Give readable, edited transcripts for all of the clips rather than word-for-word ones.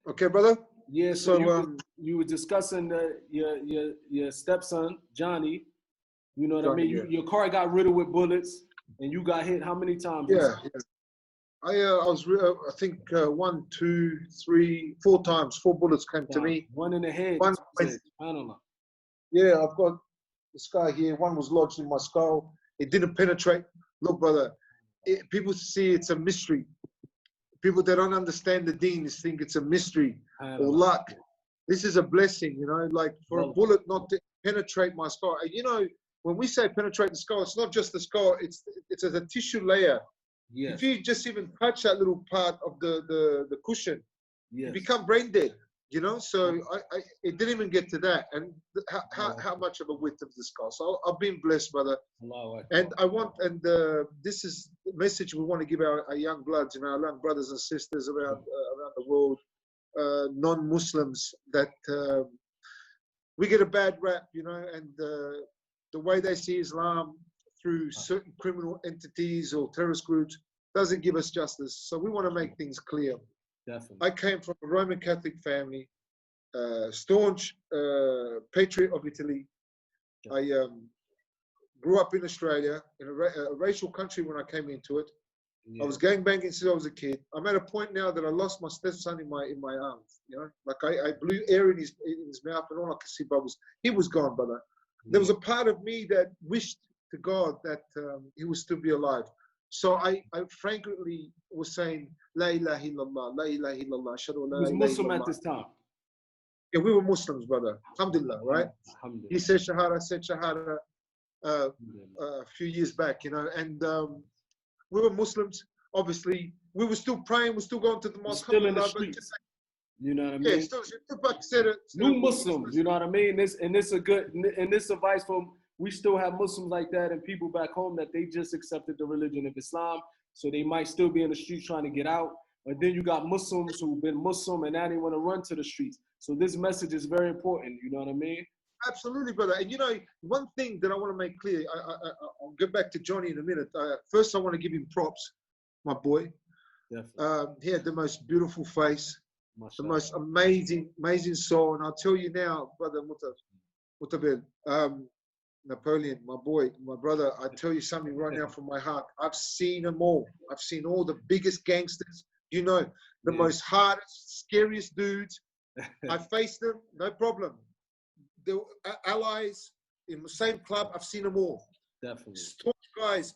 Okay, brother. Yeah, So you were discussing your stepson Johnny. You know what I Johnny, mean? yeah. Your car got riddled with bullets, and you got hit how many times? Yeah, yeah. I think 1, 2, 3, 4 times. 4 bullets came to me. One in the head. One went, I don't know. yeah, I've got the scar here. One was lodged in my skull. It didn't penetrate. Look, brother, people see it's a mystery. People that don't understand the deen think it's a mystery or luck. This is a blessing, you know, like for a bullet not to penetrate my skull. You know, when we say penetrate the skull, it's not just the skull, it's a tissue layer. Yes. If you just even touch that little part of the cushion, you become brain dead, you know? So it didn't even get to that. And how much of a width of the skull? So I've been blessed, brother. And this is the message we want to give our young bloods, you know, our young brothers and sisters around the world, non-Muslims, that we get a bad rap, you know, and the way they see Islam through certain criminal entities or terrorist groups doesn't give us justice. So we want to make things clear. Definitely. I came from a Roman Catholic family, staunch patriot of Italy. I grew up in Australia, in a racial country when I came into it. Yeah. I was gangbanging since I was a kid. I'm at a point now that I lost my stepson in my arms. You know, like I blew air in his mouth, and all I could see bubbles. He was gone, brother. Yeah. There was a part of me that wished to God that he would still be alive. So I frankly was saying, La ilaha illallah, La ilaha illallah, shadu la ilaha illallah. He was Muslim at this time. Yeah, we were Muslims, brother. Alhamdulillah, right? Alhamdulillah. He said Shahada, a few years back, you know, and we were Muslims. Obviously, we were still praying. We're still going to the mosque. Still in the streets. You know what I mean? Yeah, still new Muslims. You know what I mean? This advice from, we still have Muslims like that and people back home that they just accepted the religion of Islam, so they might still be in the streets trying to get out. But then you got Muslims who've been Muslim and now they want to run to the streets. So this message is very important. You know what I mean? Absolutely, brother. And you know, one thing that I want to make clear, I'll get back to Johnny in a minute. First, I want to give him props, my boy. He had the most beautiful face, the most amazing soul. And I'll tell you now, brother Mutabel, Napoleon, my boy, my brother, I tell you something right now from my heart. I've seen them all. I've seen all the biggest gangsters, you know, the most hardest, scariest dudes. I faced them, no problem. The allies in the same club, I've seen them all. Definitely. Staunch guys,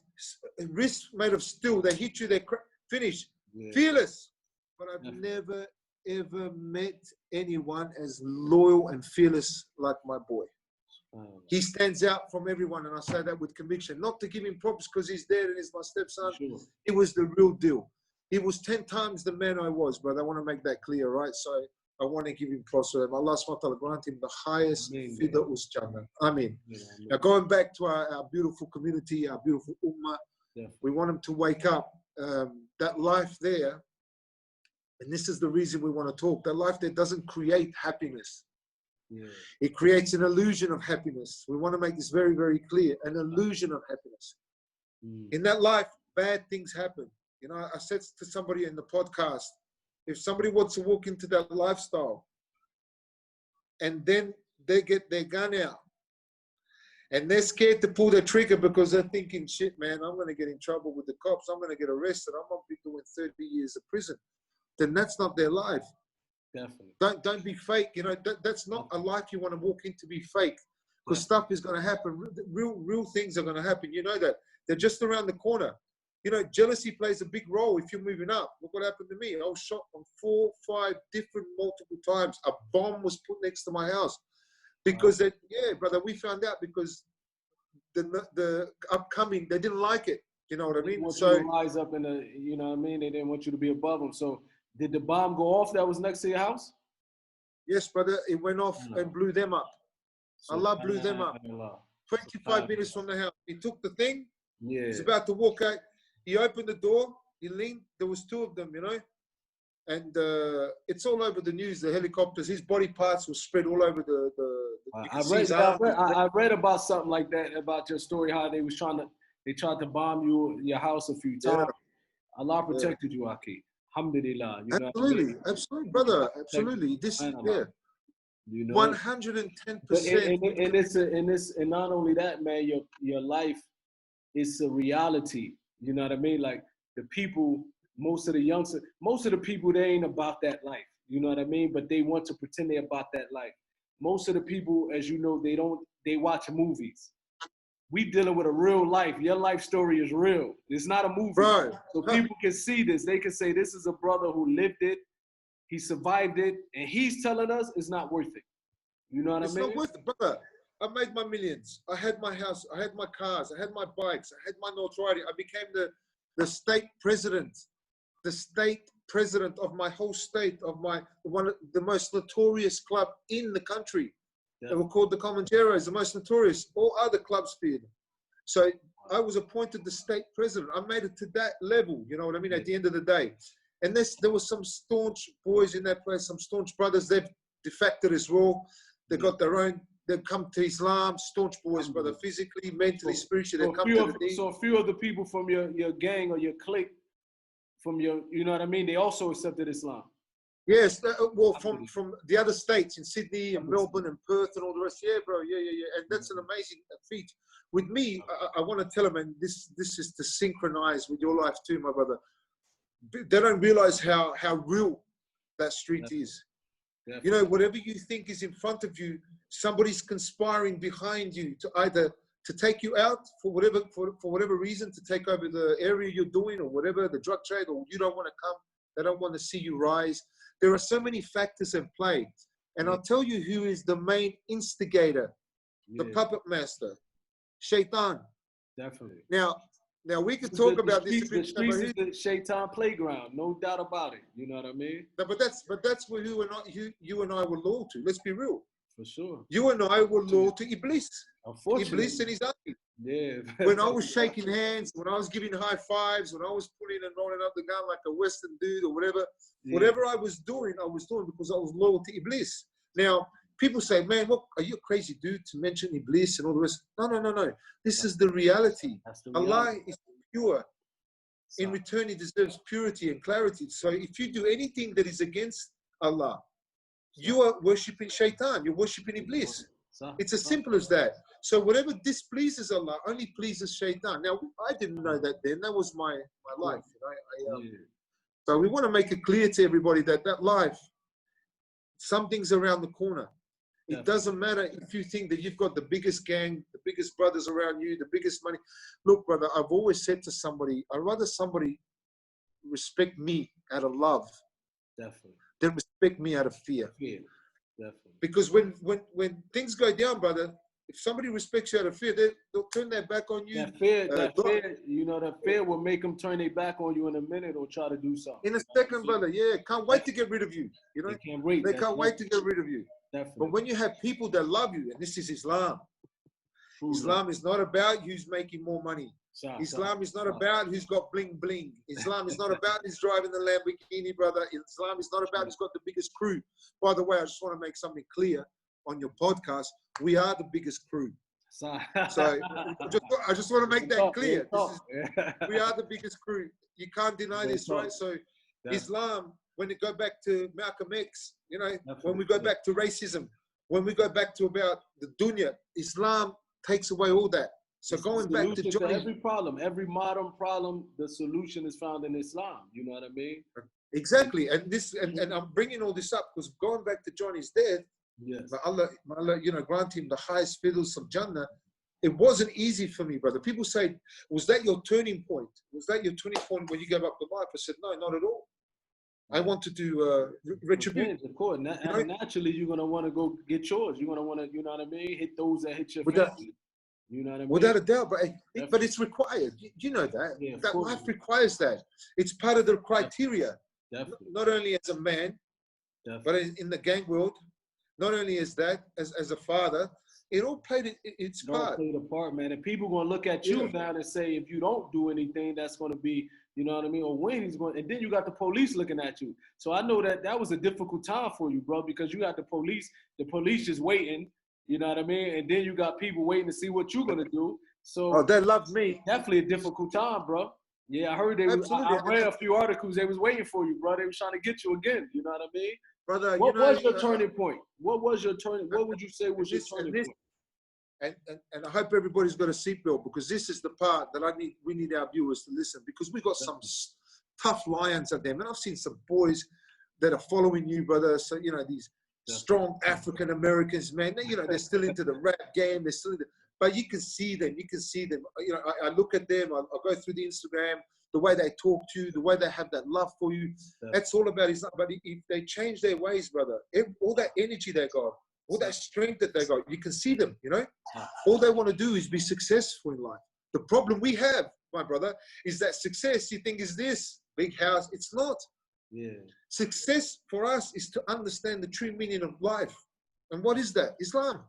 wrists made of steel, they hit you, they finish. Yeah. Fearless. But I've never, ever met anyone as loyal and fearless like my boy. He stands out from everyone, and I say that with conviction. Not to give him props because he's there and he's my stepson. Sure. He was the real deal. He was 10 times the man I was, but I want to make that clear, right? So I want to give him props for him. Allah SWT grant him the highest Fidaus Jannah. Amen. Now going back to our beautiful community, our beautiful ummah, we want them to wake up. That life there, and this is the reason we want to talk, that life there doesn't create happiness. Yeah. It creates an illusion of happiness. We want to make this very, very clear. An illusion of happiness. In that life, bad things happen. You know, I said to somebody in the podcast, if somebody wants to walk into that lifestyle and then they get their gun out and they're scared to pull their trigger because they're thinking, shit, man, I'm going to get in trouble with the cops. I'm going to get arrested. I'm going to be doing 30 years of prison. Then that's not their life. Definitely. Don't be fake. You know, that's not a life you want to walk into, be fake, because stuff is going to happen. Real things are going to happen. You know that. They're just around the corner. You know, jealousy plays a big role if you're moving up. Look what happened to me. I was shot on 4, 5 different multiple times. A bomb was put next to my house because brother, we found out because the upcoming, they didn't like it. You know what I mean? So you to rise up in the, you know what I mean? They didn't want you to be above them. So did the bomb go off that was next to your house? Yes, brother. It went off and blew them up. Allah blew them up. 25 minutes from the house. He took the thing. Yeah. He's about to walk out. He opened the door. He leaned. There was 2 of them, you know. And it's all over the news, the helicopters. His body parts were spread all over the I read about something like that, about your story, how they tried to bomb your house a few times. Allah protected you, Aki. Alhamdulillah. You know Absolutely, what I mean? absolutely, brother, absolutely. This, yeah, You know, 110%. and not only that, man, your life is a reality. You know what I mean? Like the people, most of the people, they ain't about that life. You know what I mean? But they want to pretend they're about that life. Most of the people, as you know, they watch movies. We dealing with a real life. Your life story is real. It's not a movie. Bro, So people can see this. They can say, this is a brother who lived it. He survived it. And he's telling us it's not worth it. You know what I mean? It's not worth it, brother. I made my millions. I had my house. I had my cars. I had my bikes. I had my notoriety. I became the state president of my whole state, of one of the most notorious club in the country. They were called the Comancheros, the most notorious. All other clubs feared. So I was appointed the state president. I made it to that level, you know what I mean, at the end of the day. And there was some staunch boys in that place, some staunch brothers. They've defected as well. They got their own, they've come to Islam, staunch boys, brother, physically, mentally, spiritually. They've come to the deen. So a few of the people from your gang or your clique, you know what I mean, they also accepted Islam. Yes, well, from the other states in Sydney and Melbourne and Perth and all the rest. Yeah, bro, yeah. And that's an amazing feat. With me, I want to tell them, and this is to synchronize with your life too, my brother. They don't realize how real that street is. Definitely. You know, whatever you think is in front of you, somebody's conspiring behind you to either to take you out for whatever reason, to take over the area you're doing or whatever, the drug trade, or you don't want to come. They don't want to see you rise. There are so many factors in play. And I'll tell you who is the main instigator, the puppet master, Shaitaan. Definitely. Now we could talk about this. The streets is the Shaitaan playground, no doubt about it. You know what I mean? No, but that's where you and I were loyal to. Let's be real. For sure. You and I were loyal to Iblis. Unfortunately. Iblis and his army. Yeah. When I was shaking hands, when I was giving high fives, when I was putting and rolling up the gun like a Western dude or whatever I was doing because I was loyal to Iblis. Now, people say, man, what are you a crazy dude to mention Iblis and all the rest? No. This is the reality. Allah is pure. In return, he deserves purity and clarity. So if you do anything that is against Allah, you are worshipping Shaitan. You're worshipping Iblis. It's as simple as that. So whatever displeases Allah only pleases Shaitan. Now, I didn't know that then. That was my life. So we want to make it clear to everybody that life, something's around the corner. It doesn't matter if you think that you've got the biggest gang, the biggest brothers around you, the biggest money. Look, brother, I've always said to somebody, I'd rather somebody respect me out of love than respect me out of fear. Definitely. Because when things go down, brother, if somebody respects you out of fear, they'll turn their back on you. That fear, you know, that fear will make them turn their back on you in a minute or try to do something. In a second, brother, yeah, can't wait to get rid of you. You know, they can't wait to get rid of you. Definitely. But when you have people that love you, and this is Islam. Islam is not about who's making more money. Islam is not about who's got bling bling. Islam is not about who's driving the Lamborghini, brother. Islam is not about who's got the biggest crew. By the way, I just want to make something clear on your podcast. We are the biggest crew. So I just want to make that clear. We are the biggest crew. You can't deny this, right? So Islam, when it go back to Malcolm X, you know, when we go back to racism, when we go back to about the dunya, Islam takes away all that. So going back to Johnny, every problem, every modern problem, the solution is found in Islam. You know what I mean? Exactly. And I'm bringing all this up because going back to Johnny's death, may Allah, you know, grant him the highest fiddles of Jannah. It wasn't easy for me, brother. People say, was that your turning point? Was that your turning point when you gave up the life? I said, no, not at all. I want to do retribution. Of course. Naturally, you're going to want to go get yours. You're going to want to, you know what I mean, hit those that hit your family. You know what I mean? Without a doubt, but it's required. You know that. Yeah, that life requires that. It's part of the criteria. Definitely. Not only as a man, but in the gang world, not only as that, as a father, it all played its part. Played a part, man. And people going to look at you now and say, if you don't do anything, that's going to be, you know what I mean? Or when he's going, and then you got the police looking at you. So I know that was a difficult time for you, bro, because you got the police just waiting. You know what I mean? And then you got people waiting to see what you're going to do. So they love me. Definitely a difficult time, bro. Yeah, I heard they was, Absolutely. I read a few articles. They was waiting for you, bro. They was trying to get you again. You know what I mean? Brother, What you know, was your turning point? What was your turning? What would you say was your turning point? And I hope everybody's got a seatbelt, because this is the part that we need our viewers to listen, because we got some tough lions out there. Man, I've seen some boys that are following you, brother. So, you know, these strong African Americans, man, you know, they're still into the rap game. They're still into, but you can see them. You can see them. You know, I look at them. I go through the Instagram, the way they talk to you, the way they have that love for you. That's all about Islam. But if they change their ways, brother, all that energy they got, all that strength that they got, you can see them, you know. All they want to do is be successful in life. The problem we have, my brother, is that success you think is this big house. It's not. Yeah. Success for us is to understand the true meaning of life. And what is that? Islam.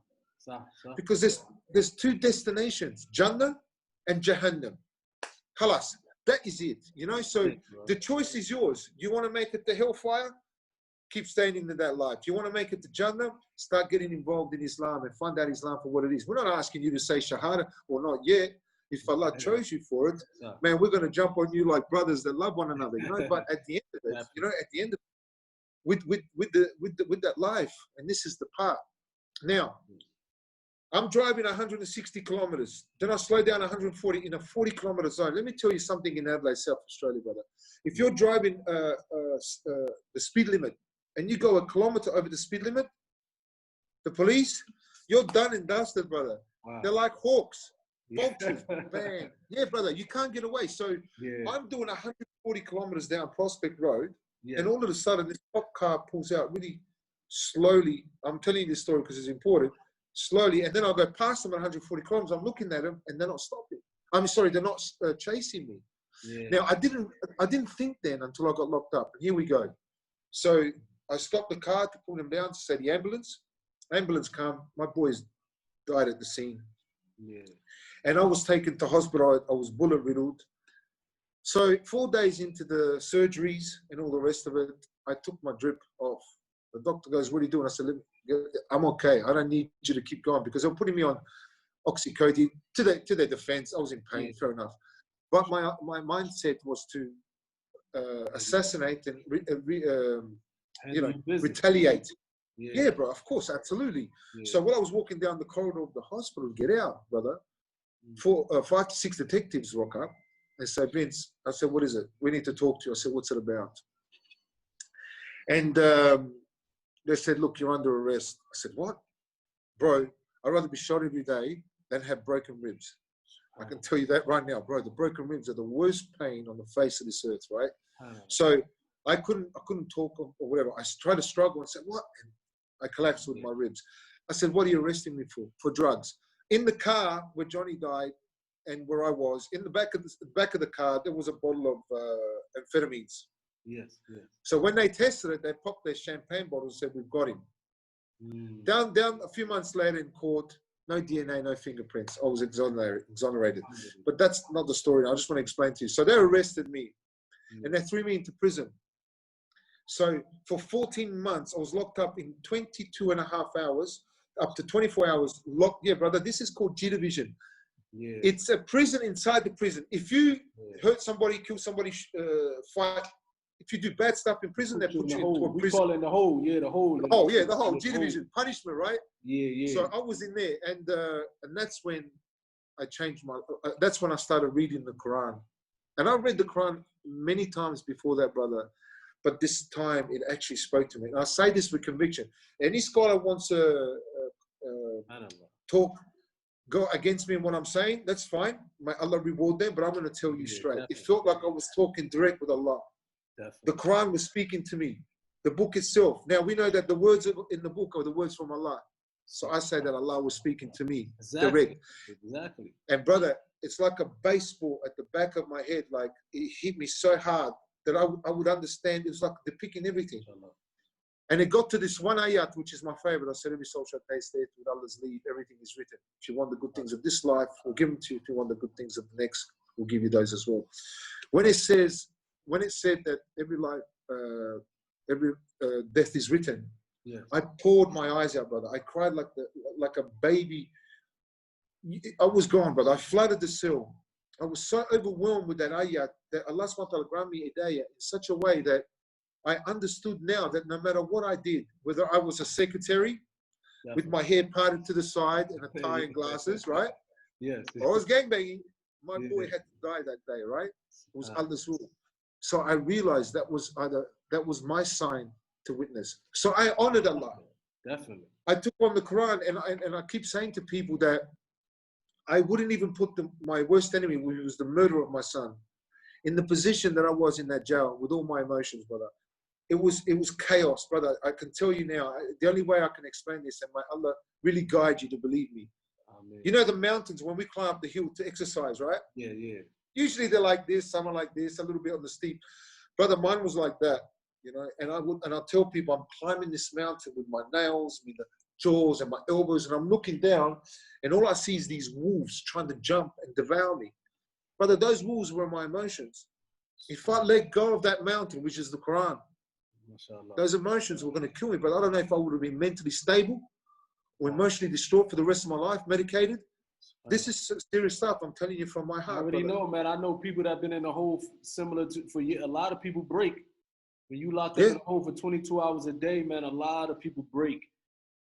Because there's two destinations, Jannah and Jahannam. Khalas, that is it, you know. So the choice is yours. You want to make it to hellfire? Keep staying into that life. You want to make it to Jannah? Start getting involved in Islam and find out Islam for what it is. We're not asking you to say Shahada or not yet. If Allah chose you for it, man, we're going to jump on you like brothers that love one another, you know. But at the end of it, you know, at the end of it, with that life, and this is the part. Now, I'm driving 160 kilometers. Then I slow down 140 in a 40-kilometer zone. Let me tell you something in Adelaide, South Australia, brother. If you're driving the speed limit and you go a kilometer over the speed limit, the police, you're done and dusted, brother. Wow. They're like hawks. Vultures, man. Yeah, brother, you can't get away. So I'm doing 140 kilometers down Prospect Road, and all of a sudden this cop car pulls out really slowly. I'm telling you this story because it's important. Slowly, and then I'll go past them at 140 kilometers. I'm looking at them, and they're not stopping. I'm sorry, they're not chasing me. Now I didn't think then until I got locked up. And here we go. So I stopped the car to pull them down to say the ambulance. Ambulance come. My boys died at the scene. And I was taken to hospital. I was bullet riddled. So 4 days into the surgeries and all the rest of it, I took my drip off. The doctor goes, "What are you doing?" I said, "I'm okay. I don't need you to keep going," because they're putting me on oxycodone. To their defense, I was in pain, fair enough. But my mindset was to assassinate and retaliate. Yeah, bro, of course, absolutely. So when I was walking down the corridor of the hospital to get out, brother, 5 to 6 detectives walk up and say, "Vince," I said, "What is it? We need to talk to you." I said, "What's it about?" And they said, "Look, you're under arrest." I said, "What?" "Bro, I'd rather be shot every day than have broken ribs. I can tell you that right now, bro. The broken ribs are the worst pain on the face of this earth, right?" So I couldn't talk or whatever. I tried to struggle and said, "What?" And I collapsed with my ribs. I said, "What are you arresting me for?" "For drugs." In the car where Johnny died and where I was, in the back of the car, there was a bottle of amphetamines. Yes. So when they tested it, they popped their champagne bottle and said, "We've got him." Down a few months later in court, no DNA, no fingerprints. I was exonerated. But that's not the story. I just want to explain to you. So they arrested me and they threw me into prison. So for 14 months, I was locked up in 22 and a half hours, up to 24 hours locked. Yeah, brother, this is called G Division. It's a prison inside the prison. If you hurt somebody, kill somebody, fight, if you do bad stuff in prison, they put you into a prison. We call it the hole, the hole. Oh, yeah, the hole, G Division, punishment, right? Yeah. So I was in there, and that's when I changed my, that's when I started reading the Quran. And I read the Quran many times before that, brother. But this time, it actually spoke to me. And I say this with conviction. Any scholar wants to go against me in what I'm saying, that's fine. May Allah reward them, but I'm going to tell you straight. Definitely. It felt like I was talking direct with Allah. Definitely. The Quran was speaking to me. The book itself. Now, we know that the words in the book are the words from Allah. So I say that Allah was speaking to me direct. Exactly. And brother, it's like a baseball at the back of my head. Like, it hit me so hard that I would understand. It was like depicting everything. And it got to this one ayat, which is my favorite. I said, every soul shall taste it with Allah's leave. Everything is written. If you want the good things of this life, we'll give them to you. If you want the good things of the next, we'll give you those as well. When it said that every life, every death is written, I poured my eyes out, brother. I cried like a baby. I was gone, brother. I flooded the cell. I was so overwhelmed with that ayat that Allah subhanahu wa ta'ala granted me hidayah in such a way that I understood now that no matter what I did, whether I was a secretary with my hair parted to the side and a tie and glasses, right? Yes. I was gangbanging. My boy had to die that day, right? It was Allah's rule. So I realized that was my sign to witness. So I honored Allah. Definitely. I took on the Quran, and I keep saying to people that I wouldn't even put my worst enemy, who was the murderer of my son, in the position that I was in that jail with all my emotions, brother. It was chaos, brother. I can tell you now, the only way I can explain this, and may Allah really guide you to believe me. Amen. You know the mountains, when we climb up the hill to exercise, right? Yeah. Usually they're like this, some are like this, a little bit on the steep. Brother, mine was like that, you know, and I'll tell people I'm climbing this mountain with my nails, with the jaws and my elbows, and I'm looking down, and all I see is these wolves trying to jump and devour me. Brother, those wolves were my emotions. If I let go of that mountain, which is the Quran, those emotions were going to kill me. But I don't know if I would have been mentally stable or emotionally distraught for the rest of my life, medicated. This is serious stuff. I'm telling you from my heart. I already know, man. I know people that have been in the hole similar to for years. A lot of people break. When you locked up in the hole for 22 hours a day, man, a lot of people break.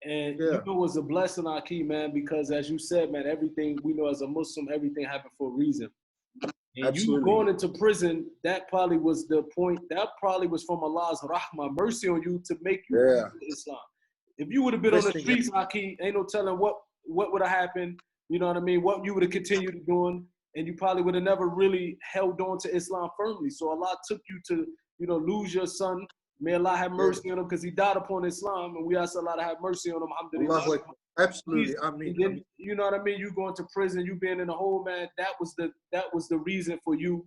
And you know it's a blessing, Aki, man, because as you said, man, everything we know as a Muslim, everything happened for a reason. And absolutely. You going into prison, that probably was the point. That probably was from Allah's rahmah, mercy on you to make you Islam. If you would have been on the streets, Aki, ain't no telling what would have happened. You know what I mean? What you would have continued doing, and you probably would have never really held on to Islam firmly. So Allah took you to, you know, lose your son. May Allah have mercy on him because he died upon Islam, and we ask Allah to have mercy on him. Alhamdulillah. Absolutely. I mean, you know what I mean? You going to prison, you being in the hole, man. That was the reason for you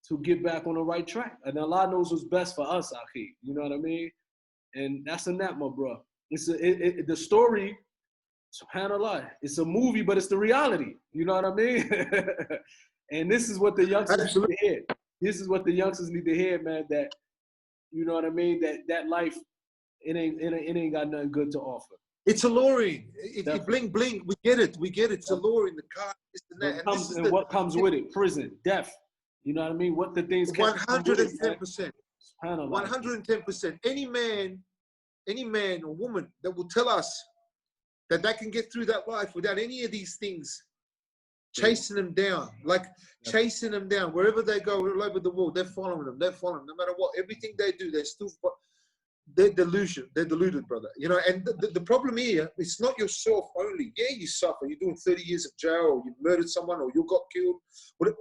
to get back on the right track. And Allah knows what's best for us, Aki. You know what I mean? And that's a nap, my bro. It's the story. SubhanAllah, it's a movie, but it's the reality. You know what I mean? And this is what the youngsters need to hear. This is what the youngsters need to hear, man. That, you know what I mean? That life, it ain't got nothing good to offer. It's alluring. It bling bling. We get it. It's alluring. The car, this and that. And what comes with it? Prison, death. You know what I mean? What the things. 110%. 110%. Any man or woman that will tell us that they can get through that life without any of these things chasing them down, chasing them down wherever they go, all over the world, they're following them. No matter what, everything they do, they're deluded, brother. You know, and the problem here, it's not yourself only. Yeah, you suffer. You're doing 30 years of jail, or you murdered someone, or you got killed.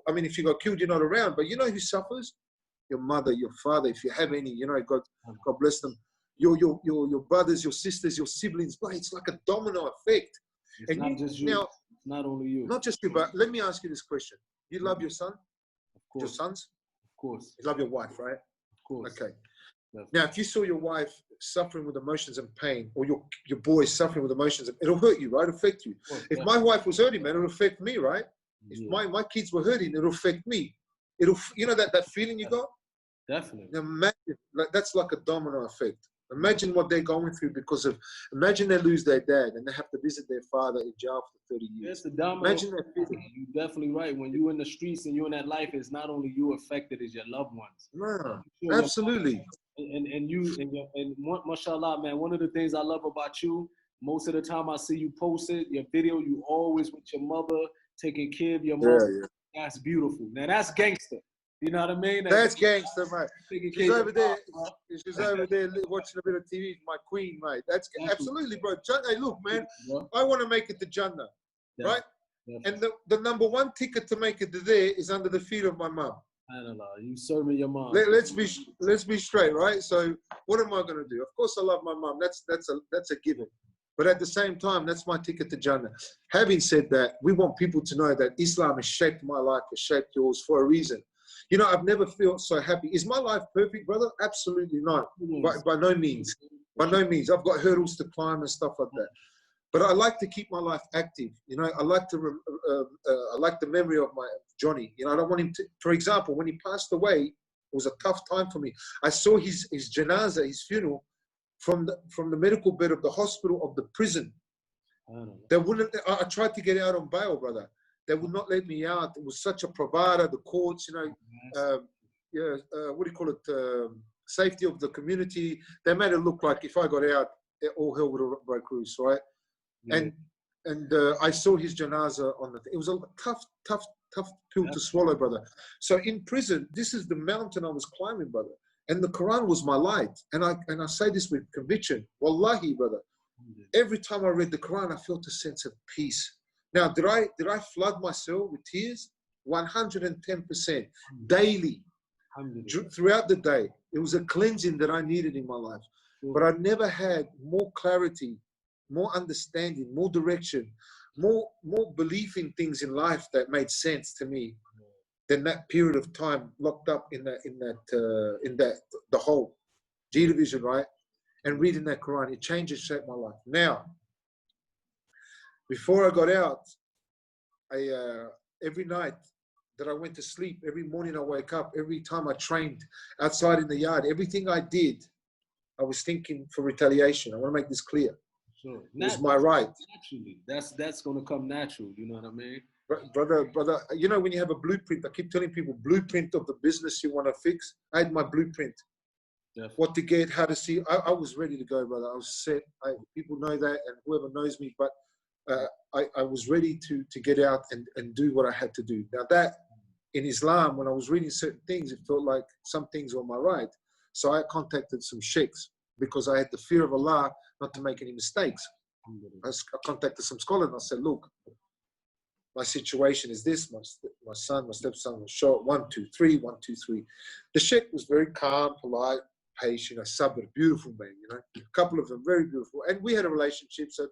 I mean, if you got killed, you're not around. But you know who suffers? Your mother, your father, if you have any. You know, God bless them. Your brothers, your sisters, your siblings. But it's like a domino effect. It's not just you. Now, it's not only you. Not just you, but let me ask you this question. You love your son? Of course. Your sons? Of course. You love your wife, right? Of course. Okay. Definitely. Now, if you saw your wife suffering with emotions and pain, or your boy suffering with emotions, it'll hurt you, right? It'll affect you. If my wife was hurting, man, it'll affect me, right? If my kids were hurting, it'll affect me. You know that feeling you got? Definitely. Now imagine, that's like a domino effect. Imagine what they're going through imagine they lose their dad and they have to visit their father in jail for 30 years. That's the domino. Imagine that feeling. You're definitely right. When you're in the streets and you're in that life, it's not only you affected, it's your loved ones. No, absolutely. And mashallah, man, one of the things I love about you, most of the time I see you post it, your video, you always with your mother, taking care of your mother. Yeah. That's beautiful. Now that's gangster. You know what I mean? That's gangster, mate. She's over there. She's over there watching a bit of TV. My queen, mate. That's absolutely, bro. Hey, look, man. I want to make it to Jannah, right? And the number one ticket to make it to there is under the feet of my mum. You serving your mom. Let's be straight, right? So what am I going to do? Of course, I love my mum. That's a given. But at the same time, that's my ticket to Jannah. Having said that, we want people to know that Islam has shaped my life, has shaped yours for a reason. You know, I've never felt so happy. Is my life perfect, brother? Absolutely not. By no means. By no means. I've got hurdles to climb and stuff like that. But I like to keep my life active. You know, I like the memory of my Johnny. You know, I don't want him to. For example, when he passed away, it was a tough time for me. I saw his janazah, his funeral, from the medical bed of the hospital of the prison. They wouldn't. I tried to get out on bail, brother. They would not let me out. It was such a bravado, the courts, you know, what do you call it? Safety of the community. They made it look like if I got out, all hell would have broke loose, right? Yeah. And I saw his janaza on the thing. It was a tough pill to swallow, brother. So in prison, this is the mountain I was climbing, brother. And the Quran was my light. And I say this with conviction. Wallahi, brother. Every time I read the Quran, I felt a sense of peace. Now, did I flood myself with tears? 110% daily, throughout the day. It was a cleansing that I needed in my life. But I never had more clarity, more understanding, more direction, more belief in things in life that made sense to me than that period of time locked up in the whole G division, right? And reading that Quran, it changed and shaped my life. Now, before I got out, every night that I went to sleep, every morning I wake up, every time I trained outside in the yard, everything I did, I was thinking for retaliation. I want to make this clear. Sure. It was my right. Naturally, that's going to come natural. You know what I mean? Brother, you know, when you have a blueprint, I keep telling people, blueprint of the business you want to fix. I had my blueprint. Definitely. What to get, how to see. I was ready to go, brother. I was set. People know that, and whoever knows me, but I was ready to get out and do what I had to do. Now that, in Islam, when I was reading certain things, it felt like some things were my right. So I contacted some sheikhs because I had the fear of Allah not to make any mistakes. I contacted some scholars and I said, look, my situation is this. My stepson was shot. 1, 2, 3, 1, 2, 3. The sheikh was very calm, polite, patient, a sabr, beautiful man, you know. A couple of them, very beautiful. And we had a relationship, so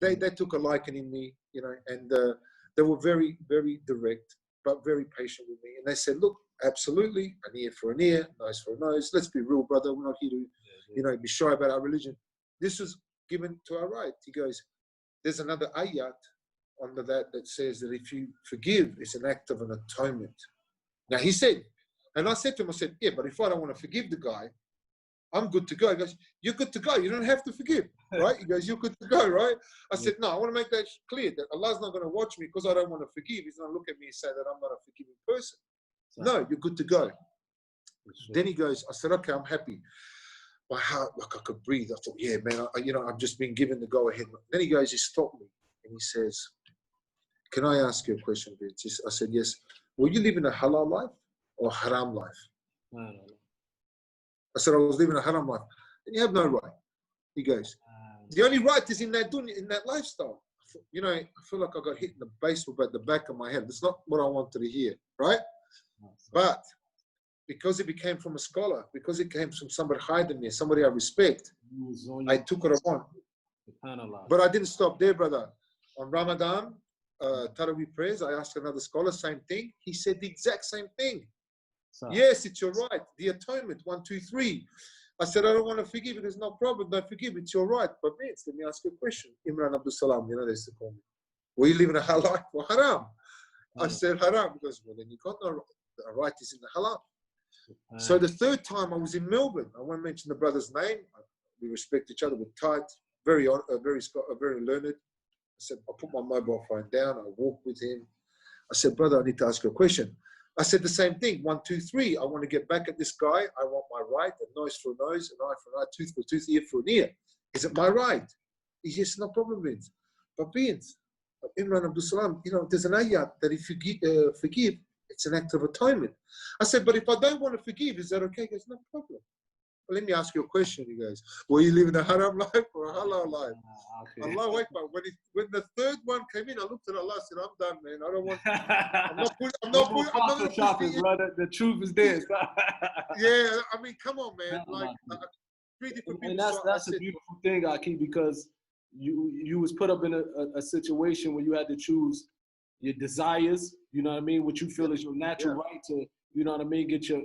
they took a liking in me, you know, and they were very, very direct, but very patient with me. And they said, look, absolutely, an ear for an ear, nose for a nose. Let's be real, brother. We're not here to, you know, be shy about our religion. This was given to our right. He goes, there's another ayat under that says that if you forgive, it's an act of an atonement. Now he said, and I said to him, I said, yeah, but if I don't want to forgive the guy, I'm good to go. He goes, you're good to go. You don't have to forgive, right? He goes, you're good to go, right? I said, no, I want to make that clear that Allah's not going to watch me because I don't want to forgive. He's going to look at me and say that I'm not a forgiving person. No, you're good to go. Then he goes, I said, okay, I'm happy. My heart, like I could breathe. I thought, yeah, man, I've just been given the go ahead. Then he goes, he stopped me and he says, can I ask you a question, Vince? I said, yes. Will you live in a halal life or haram life? I said, I was living a haram life. And you have no right. He goes, the only right is in that dunya, in that lifestyle. You know, I feel like I got hit in the baseball at the back of my head. That's not what I wanted to hear, right? But because it came from a scholar, because it came from somebody higher than me, somebody I respect, I took it on. But I didn't stop there, brother. On Ramadan, Taraweeh prayers, I asked another scholar, same thing. He said the exact same thing. Yes, it's your right. The atonement, 1, 2, 3. I said, I don't want to forgive it. There's no problem. Don't forgive. It's your right. But Vince, let me ask you a question. Imran Abdul Salam, you know, they used to call me. Were you living a halal or haram? I said haram. Because, well, then you got no right. The right is in the halal. So the third time I was in Melbourne. I won't mention the brother's name. We respect each other. We're tight. Very learned. I said, I put my mobile phone down. I walked with him. I said, brother, I need to ask you a question. I said the same thing. 1, 2, 3. I want to get back at this guy. I want my right. A nose for a nose, an eye for an eye, tooth for a tooth, ear for an ear. Is it my right? He says, no problem, Vince. But Vince, Imran Abdul Salam, you know, there's an ayat that if you forgive, it's an act of atonement. I said, but if I don't want to forgive, is that okay? He goes, no problem. Well, let me ask you a question. He goes, will you live in a haram life or a halal life? Okay. Allahu Akbar. When the third one came in, I looked at Allah and said, I'm done, man. I don't want. I'm not going to shopping, brother. The truth is this. Yeah, I mean, come on, man. Like 3 different people. And that's a beautiful thing, Aki, because you was put up in a situation where you had to choose your desires. You know what I mean? What you feel is your natural right to, you know what I mean, get your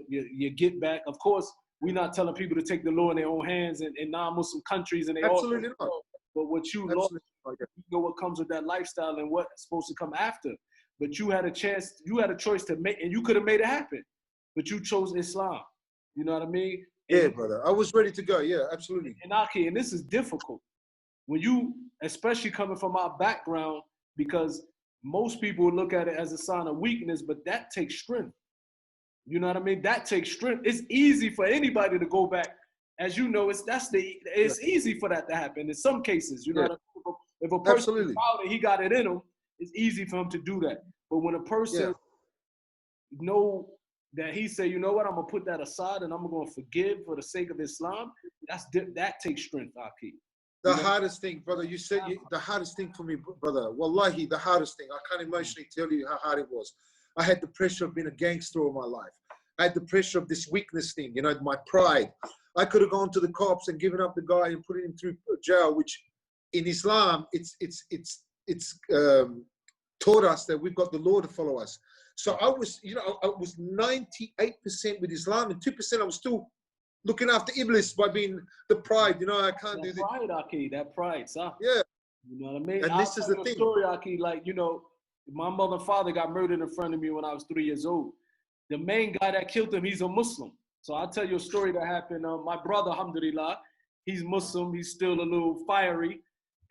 get back. Of course, we're not telling people to take the law in their own hands in non-Muslim countries, and they absolutely not. But what you lost, you know what comes with that lifestyle and what's supposed to come after. But you had a chance, you had a choice to make, and you could have made it happen. But you chose Islam. You know what I mean? Yeah, brother. I was ready to go. Yeah, absolutely. And Aki, and this is difficult when you, especially coming from our background, because most people look at it as a sign of weakness, but that takes strength. You know what I mean? That takes strength. It's easy for anybody to go back. As you know, it's easy for that to happen in some cases. You know what I mean? If a person is proud and he got it in him, it's easy for him to do that. But when a person know that he say, you know what, I'm gonna put that aside and I'm gonna forgive for the sake of Islam, that takes strength, Aki. The hardest thing, brother, you said the hardest thing for me, brother, wallahi, the hardest thing. I can't emotionally tell you how hard it was. I had the pressure of being a gangster all my life. I had the pressure of this weakness thing, you know, my pride. I could have gone to the cops and given up the guy and put him through jail, which in Islam, it's taught us that we've got the law to follow us. So I was, you know, I was 98% with Islam and 2% I was still looking after Iblis by being the pride, you know, I can't do this. That pride, Aki, that pride, sir. Yeah. You know what I mean? And this is the thing. Story, Aki, like, you know, my mother and father got murdered in front of me when I was 3 years old. The main guy that killed him, he's a Muslim. So I'll tell you a story that happened. My brother, alhamdulillah, he's Muslim. He's still a little fiery.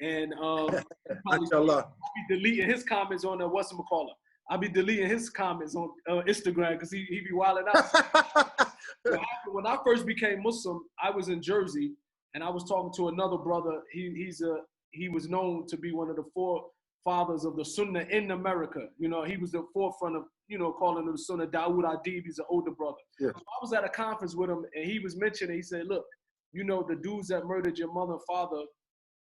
And I'll be deleting his comments on whatchamacallit. I'll be deleting his comments on Instagram because he be wilding out. When I first became Muslim, I was in Jersey and I was talking to another brother. He was known to be one of the forefathers of the Sunnah in America. You know, he was the forefront of, you know, calling him the Sunnah. Dawood Adib, he's an older brother. Yeah. So I was at a conference with him and he was mentioning, he said, look, you know, the dudes that murdered your mother and father,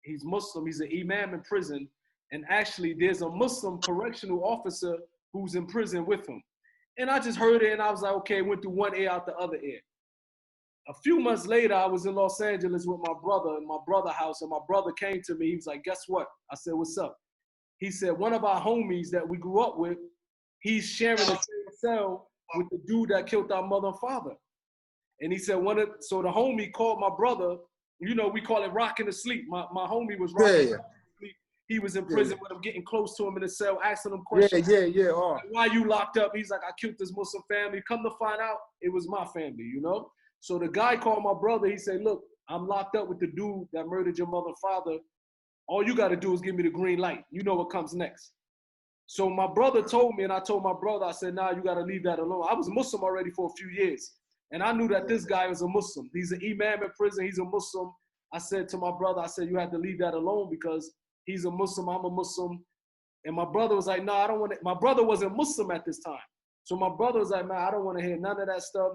he's Muslim, he's an imam in prison. And actually there's a Muslim correctional officer who's in prison with him. And I just heard it and I was like, okay, went through one ear out the other ear. A few months later, I was in Los Angeles with my brother in my brother's house, and my brother came to me. He was like, guess what? I said, what's up? He said, one of our homies that we grew up with, he's sharing the same cell with the dude that killed our mother and father. And he said, so the homie called my brother, you know, we call it rocking to sleep. My homie was rocking to sleep. He was in prison with him, getting close to him in the cell, asking him questions. Like, why you locked up? He's like, I killed this Muslim family. Come to find out, it was my family, you know? So the guy called my brother. He said, look, I'm locked up with the dude that murdered your mother and father. All you got to do is give me the green light. You know what comes next. So my brother told me, and I told my brother, I said, nah, you got to leave that alone. I was Muslim already for a few years. And I knew that this guy was a Muslim. He's an imam in prison. He's a Muslim. I said to my brother, I said, you have to leave that alone because he's a Muslim, I'm a Muslim. And my brother was like, no, I don't want to. My brother wasn't Muslim at this time. So my brother was like, man, I don't want to hear none of that stuff.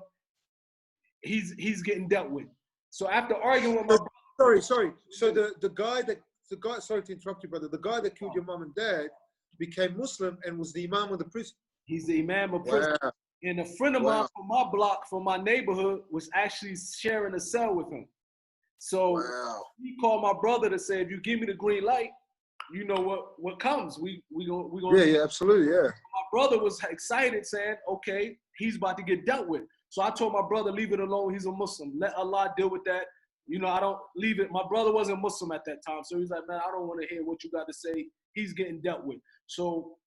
He's getting dealt with. So after arguing with my brother. Sorry. So the guy, sorry to interrupt you, brother. The guy that killed your mom and dad became Muslim and was the imam of the prison. He's the imam of prison. Wow. And a friend of mine from my block, from my neighborhood, was actually sharing a cell with him. So he called my brother to say, if you give me the green light, you know what comes. We gonna Yeah, absolutely, yeah. My brother was excited, saying, okay, he's about to get dealt with. So I told my brother, leave it alone. He's a Muslim. Let Allah deal with that. You know, I don't leave it. My brother wasn't Muslim at that time. So he's like, man, I don't want to hear what you got to say. He's getting dealt with. So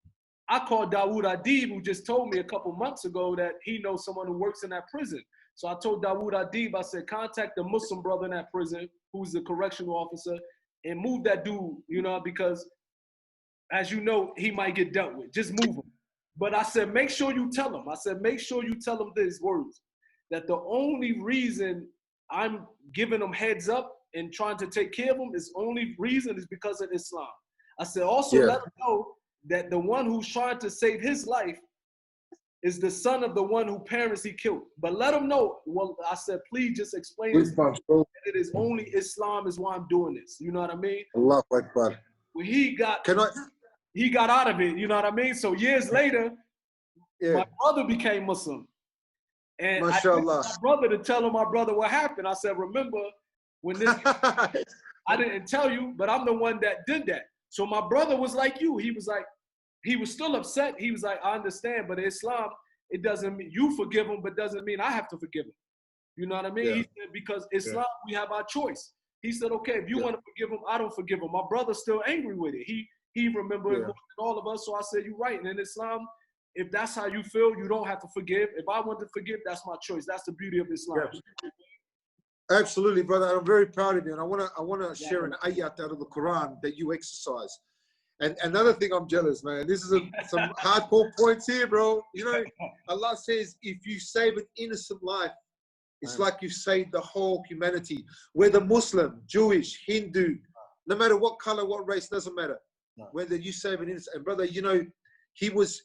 I called Dawood Adib, who just told me a couple months ago that he knows someone who works in that prison. So I told Dawood Adib, I said, contact the Muslim brother in that prison, who's the correctional officer, and move that dude, you know, because as you know, he might get dealt with. Just move him. But I said, make sure you tell him. I said, make sure you tell him these words, that the only reason I'm giving him heads up and trying to take care of him is only reason is because of Islam. I said, also let him know that the one who's trying to save his life is the son of the one whose parents he killed. But let him know, well, I said, please just explain this. It is only Islam is why I'm doing this. You know what I mean? Allah Akbar. When he got out of it, you know what I mean? So years later, my brother became Muslim. And I told my brother to tell him my brother what happened. I said, remember, when this, I didn't tell you, but I'm the one that did that. So my brother was like you. He was like, he was still upset. He was like, I understand, but Islam, it doesn't mean you forgive him, but doesn't mean I have to forgive him. You know what I mean? He said, because Islam, we have our choice. He said, okay, if you want to forgive him, I don't forgive him. My brother's still angry with it. He remembered it more than all of us. So I said, you're right. And in Islam, if that's how you feel, you don't have to forgive. If I want to forgive, that's my choice. That's the beauty of Islam. Yeah. Absolutely, brother. I'm very proud of you. And I want to share an ayat out of the Quran that you exercise. And another thing I'm jealous, man. This is some hardcore points here, bro. You know, Allah says if you save an innocent life, it's like you've saved the whole humanity. Whether Muslim, Jewish, Hindu, no matter what color, what race, doesn't matter. Whether you save an innocent, and brother, you know, he was,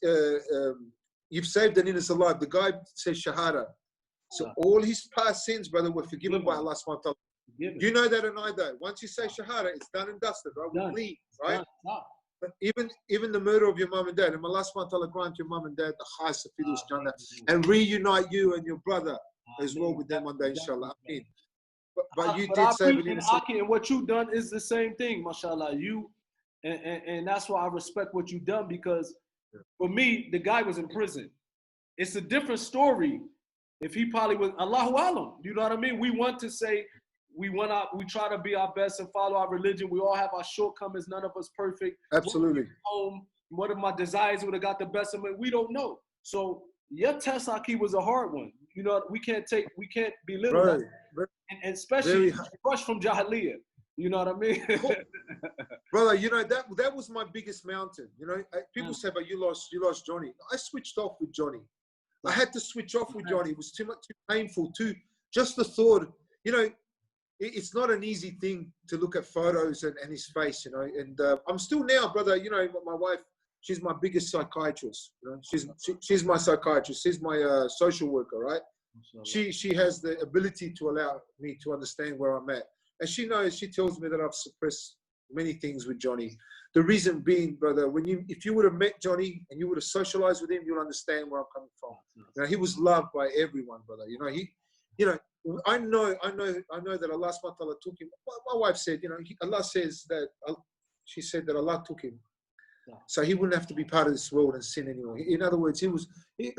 you've saved an innocent life. The guy says Shahada. So all his past sins, brother, were forgiven by Allah subhanahu wa ta'ala. You know that and I know. Once you say Shahada, it's done and dusted, right? We bleed, right? But even the murder of your mum and dad, and Allah subhanahu wa ta'ala grant your mum and dad the highest of Fiddles Jannah and reunite you and your brother as well with them one day, inshallah. I mean, but you did save an innocent. And what you done is the same thing, mashallah. You and that's why I respect what you done, because for me, the guy was in prison. It's a different story if he probably was Allahu Alam. You know what I mean? We want to say we try to be our best and follow our religion. We all have our shortcomings. None of us perfect. Absolutely. What if my desires would have got the best of me? We don't know. So your test, Aki, was a hard one. You know, we can't belittle that. And especially fresh from Jahiliyyah. You know what I mean? Brother, you know, that was my biggest mountain. You know, people say, but you lost Johnny. I switched off with Johnny. I had to switch off with Johnny. It was too painful, just the thought, you know, it's not an easy thing to look at photos and his face, you know, and I'm still now, brother, you know, my wife, she's my biggest psychiatrist, you know, she's my psychiatrist, she's my social worker, right? She has the ability to allow me to understand where I'm at. And she knows, she tells me that I've suppressed many things with Johnny. The reason being, brother, if you would have met Johnny and you would have socialized with him, you'll understand where I'm coming from. You know, he was loved by everyone, brother. You know, I know that Allah subhanahu wa ta'ala took him. My wife said, you know, Allah says that, she said that Allah took him. So he wouldn't have to be part of this world and sin anymore. In other words, it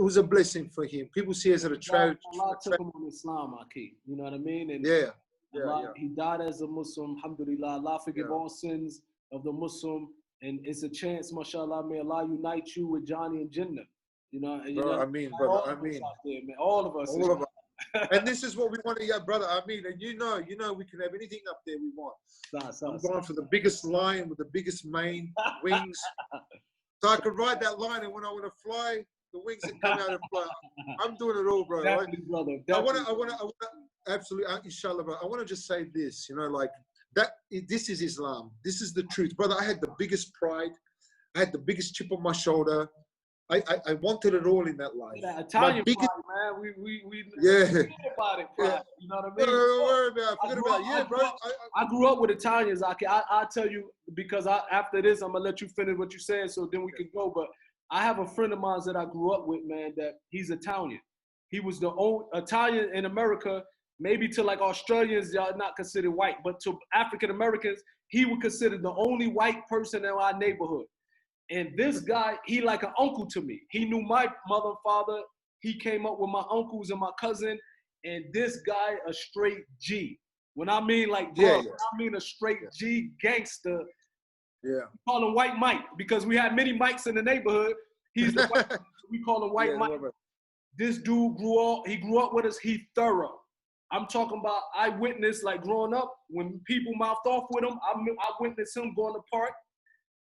was a blessing for him. People see it as a tragedy. Allah took him on Islam, Aki. You know what I mean? And he died as a Muslim, alhamdulillah. Allah forgive all sins of the Muslim. And it's a chance, mashallah, may Allah unite you with Johnny and Jinnah. You know, and bro, I mean, brother, I mean. All of us. All of us. And this is what we want to get, brother. I mean, and you know, we can have anything up there we want. I'm going for the biggest lion with the biggest mane, wings. So I could ride that line, and when I want to fly, the wings can come out and fly. I'm doing it all, bro. Definitely, brother. Definitely. I want to, absolutely, inshallah, bro. I want to just say this, you know, like that. This is Islam. This is the truth, brother. I had the biggest pride. I had the biggest chip on my shoulder. I wanted it all in that life. Yeah, Italian pride, man. We forget about it, pride. You know what I mean? Don't worry about it. Forget about it. Yeah, bro. I grew up with Italians. I'll tell you, because after this, I'm going to let you finish what you're saying so then we can go. But I have a friend of mine that I grew up with, man, that he's Italian. He was the only Italian in America, maybe to like Australians, y'all not considered white, but to African Americans, he would consider the only white person in our neighborhood. And this guy, he like an uncle to me. He knew my mother and father. He came up with my uncles and my cousin. And this guy, a straight G. When I mean like, bro, I mean a straight G gangster. Yeah. We call him White Mike because we had many Mikes in the neighborhood. He's the white, we call him White Mike. This dude he grew up with us. He thorough. I'm talking about, I witnessed like growing up, when people mouthed off with him, I witnessed him going to the park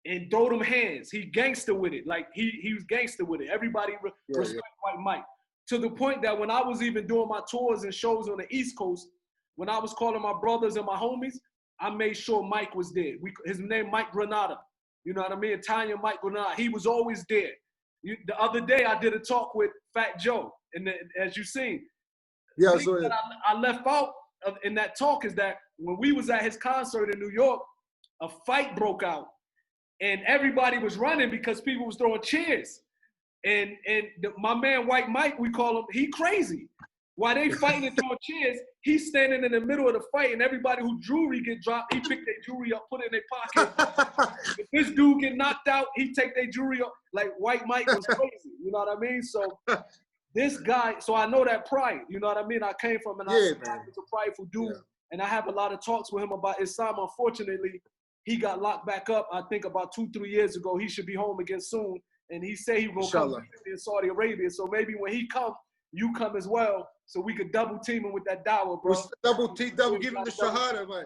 and throw them hands. He gangster with it. Like he was gangster with it. Everybody respect White Mike. To the point that when I was even doing my tours and shows on the East Coast, when I was calling my brothers and my homies, I made sure Mike was there. His name Mike Granada. You know what I mean? Italian Mike Granada. He was always there. The other day I did a talk with Fat Joe, and as you seen, that I left out in that talk is that when we was at his concert in New York, a fight broke out. And everybody was running because people was throwing chairs. And my man, White Mike, we call him, he crazy. While they fighting and throwing chairs, he's standing in the middle of the fight, and everybody whose jewelry get dropped, he pick their jewelry up, put it in their pocket. If this dude get knocked out, he take their jewelry up. Like White Mike was crazy, you know what I mean? So this guy, so I know that pride, you know what I mean? I came from an was a prideful dude, and I have a lot of talks with him about Islam. Unfortunately, he got locked back up, I think about 2-3 years ago. He should be home again soon. And he said he will come in Saudi Arabia. So maybe when he come, you come as well. so we could double team him with that dawah, bro. Double give him the shahada, man.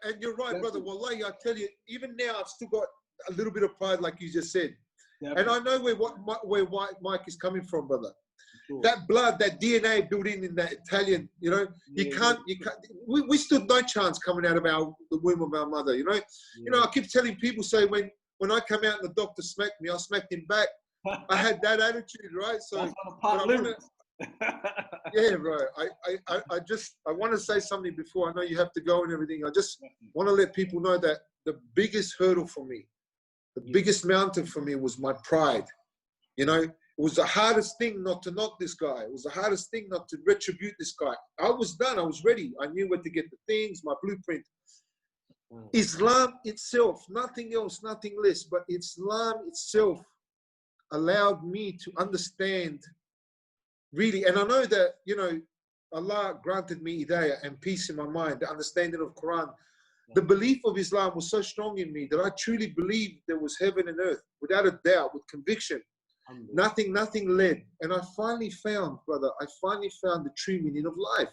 And you're right, brother. Wallahi, I tell you, even now I've still got a little bit of pride, like you just said. Definitely. And I know where White Mike is coming from, brother. Sure. That blood, that DNA built in that Italian, you know, you can't. We stood no chance coming out of the womb of our mother, you know. You know, I keep telling people, say when I come out and the doctor smacked me, I smacked him back. I had that attitude, right? So, yeah, bro. I want to say something before I know you have to go and everything. I just want to let people know that the biggest hurdle for me, the biggest mountain for me was my pride. You know, it was the hardest thing not to knock this guy. It was the hardest thing not to retribute this guy. I was done. I was ready. I knew where to get the things, my blueprint. Islam itself, nothing else, nothing less, but Islam itself allowed me to understand really, and I know that, you know, Allah granted me hidayah and peace in my mind, the understanding of Quran. The belief of Islam was so strong in me that I truly believed there was heaven and earth, without a doubt, with conviction. Nothing led. And I finally found, brother, the true meaning of life.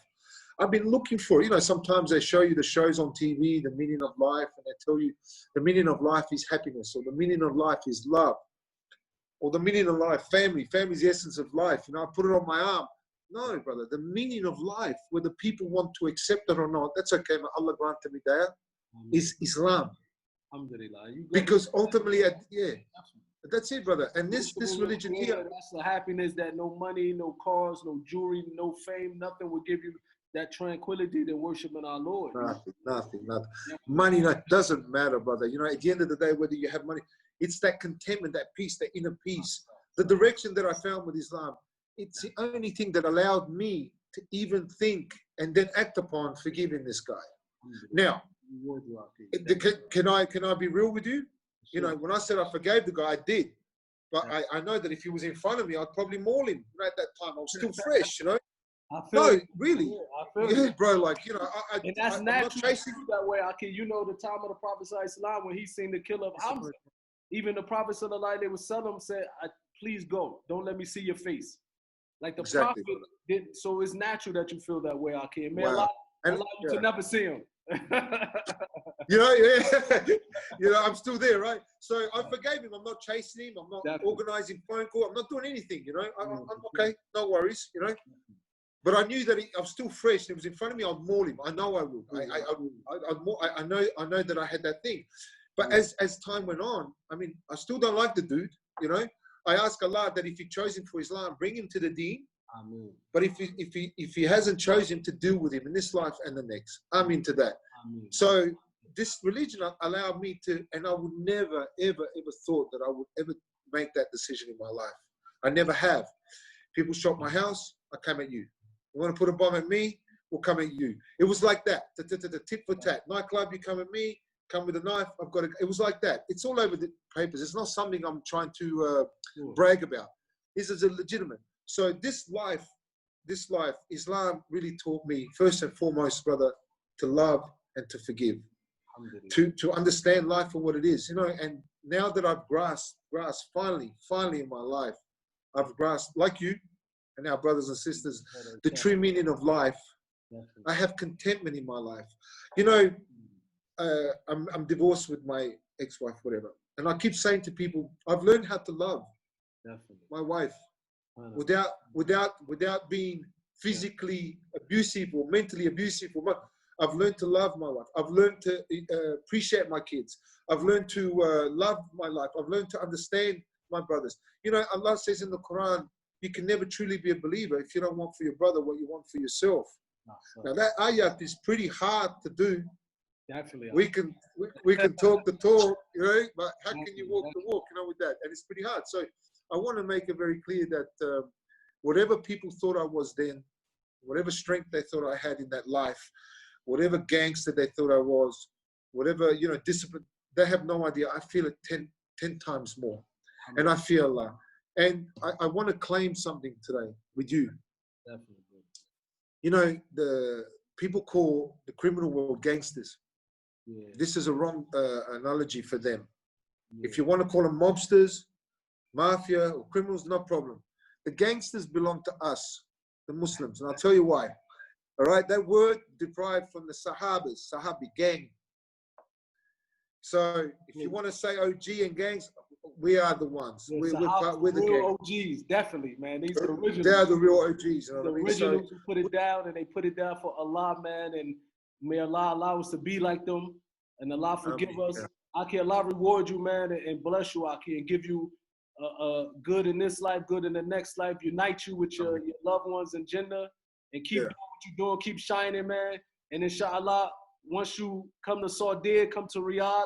I've been looking for, you know, sometimes they show you the shows on TV, the meaning of life, and they tell you the meaning of life is happiness, or the meaning of life is love, or the meaning of life, family. Family is the essence of life. You know, I put it on my arm. No, brother, the meaning of life, whether people want to accept it or not, that's okay. Allah granted me that, is Islam. Because ultimately, that's it, brother. And this religion here. That's the happiness that no money, no cars, no jewelry, no fame, nothing will give you that tranquility than worshiping our Lord. Nothing. Money doesn't matter, brother. You know, at the end of the day, whether you have money, it's that contentment, that peace, that inner peace. The direction that I found with Islam, it's the only thing that allowed me to even think and then act upon forgiving this guy. Now, can I be real with you? You know, when I said I forgave the guy, I did. But I know that if he was in front of me, I'd probably maul him. You know, at that time, I was still fresh, you know. Really. Yeah, bro, like, you know, and that's natural that way. You know, the time of the Prophet ﷺ, when he seen the killer of Hamza, even the Prophet ﷺ said, please go. Don't let me see your face. Like the Prophet did. So it's natural that you feel that way, Akhi. May Allah allow you to never see him. You know, you know, I'm still there, right? So I forgave him. I'm not chasing him. I'm not organizing phone call. I'm not doing anything, you know. I'm okay, no worries, you know. But I knew that I'm still fresh. He was in front of me. I'd maul him. I know I would. I know that I had that thing. But as time went on, I mean, I still don't like the dude, you know. I ask Allah that if He chose him for Islam, bring him to the Deen. Amen. But if he hasn't chosen to deal with him in this life and the next, I'm into that. Amen. So this religion allowed me to, and I would never, ever thought that I would ever make that decision in my life. I never have. People shot my house, I come at you. You want to put a bomb at me, we'll come at you. It was like that, tit for tat. Nightclub, you come at me, come with a knife, I've got it was like that. It's all over the papers. It's not something I'm trying to brag about. This is a legitimate. So this life, Islam really taught me, first and foremost, brother, to love and to forgive, to understand life for what it is, you know. And now that I've grasped finally in my life, I've grasped, like you and our brothers and sisters, the true meaning of life. I have contentment in my life. You know, I'm divorced with my ex-wife, whatever, and I keep saying to people, I've learned how to love my wife. Without being physically abusive or mentally abusive, I've learned to love my wife. I've learned to appreciate my kids. I've learned to love my life. I've learned to understand my brothers. You know, Allah says in the Quran, you can never truly be a believer if you don't want for your brother what you want for yourself. Now that ayat is pretty hard to do. Definitely. We can talk the talk, you know, but how can you walk the walk, you know, with that? And it's pretty hard. So I want to make it very clear that whatever people thought I was then, whatever strength they thought I had in that life, whatever gangster they thought I was, whatever, you know, discipline, they have no idea. I feel it 10 times more. And I feel Allah. And I want to claim something today with you. Definitely. You know, the people call the criminal world gangsters. Yeah. This is a wrong analogy for them. Yeah. If you want to call them mobsters, mafia or criminals, no problem. The gangsters belong to us. the Muslims. And I'll tell you why. All right, that word derived from the Sahabas, Sahabi, gang. So if you want to say OG and gangs, we are the ones. Yeah, We're the gang. OGs, definitely, man. These are the originals. They are the real OGs. You know the what I mean? originals who put it down, and they put it down for Allah, man. And may Allah allow us to be like them, and Allah forgive us. Yeah. Aki, Allah reward you, man, and bless you, Aki, and give you good in this life, good in the next life. Unite you with your loved ones in Jannah, and keep doing what you're doing. Keep shining, man. And inshallah, once you come to Saudi, come to Riyadh,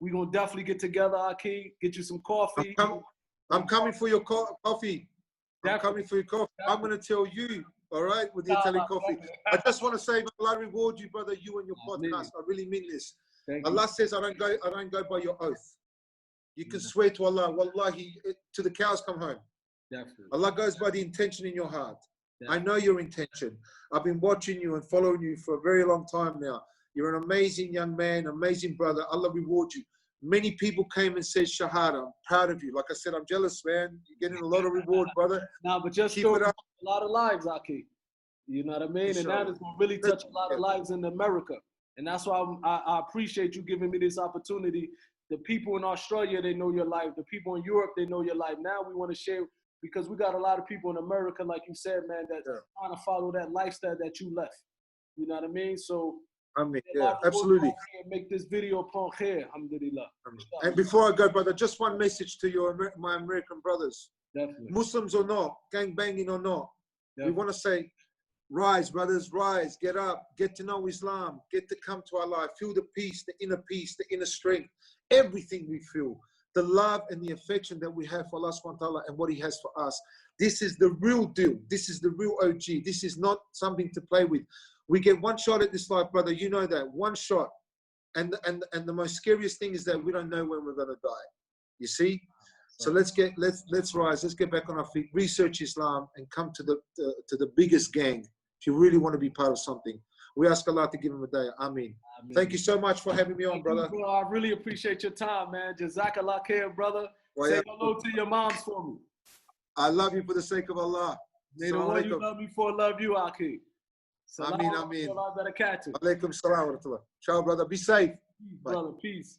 we're going to definitely get together, Aki, get you some coffee. I'm coming for your coffee. I'm coming for your coffee. I'm going to tell you, all right, with the Italian coffee. I just want to say, Allah reward you, brother, you and your podcast. I really mean this. Allah says, I don't go by your oath. You can swear to Allah, wallahi, to the cows come home. Definitely. Allah goes by the intention in your heart. I know your intention. I've been watching you and following you for a very long time now. You're an amazing young man, amazing brother. Allah reward you. Many people came and said, Shahada, I'm proud of you. Like I said, I'm jealous, man. You're getting a lot of reward, brother. No, but just keep it up. A lot of lives, Aki. You know what I mean? And that is going to really touch a lot of lives in America. And that's why I appreciate you giving me this opportunity. The people in Australia, they know your life. The people in Europe, they know your life. Now we want to share, because we got a lot of people in America, like you said, man, that trying to follow that lifestyle that you left. You know what I mean? So, absolutely. Make this video upon here, alhamdulillah. And before I go, brother, just one message to my American brothers. Definitely. Muslims or not, gang banging or not, we want to say, rise, brothers, rise, get up, get to know Islam, get to come to Allah, feel the peace, the inner strength, everything we feel, the love and the affection that we have for Allah subhanahu wa ta'ala and what He has for us. This is the real deal. This is the real OG. This is not something to play with. We get one shot at this life, brother. You know that, one shot. And the most scariest thing is that we don't know when we're going to die. You see? So let's rise. Let's get back on our feet. Research Islam and come to the biggest gang. If you really want to be part of something, we ask Allah to give him a day. Ameen. Thank you so much for having me on, brother. I really appreciate your time, man. Jazakallah khair, brother. Say hello to your moms for me. I love you for the sake of Allah. May the one you love me for love you, Aki. Ameen, ameen. Alaikum salam wa rahmatullah. Ciao, brother. Be safe. Brother, peace.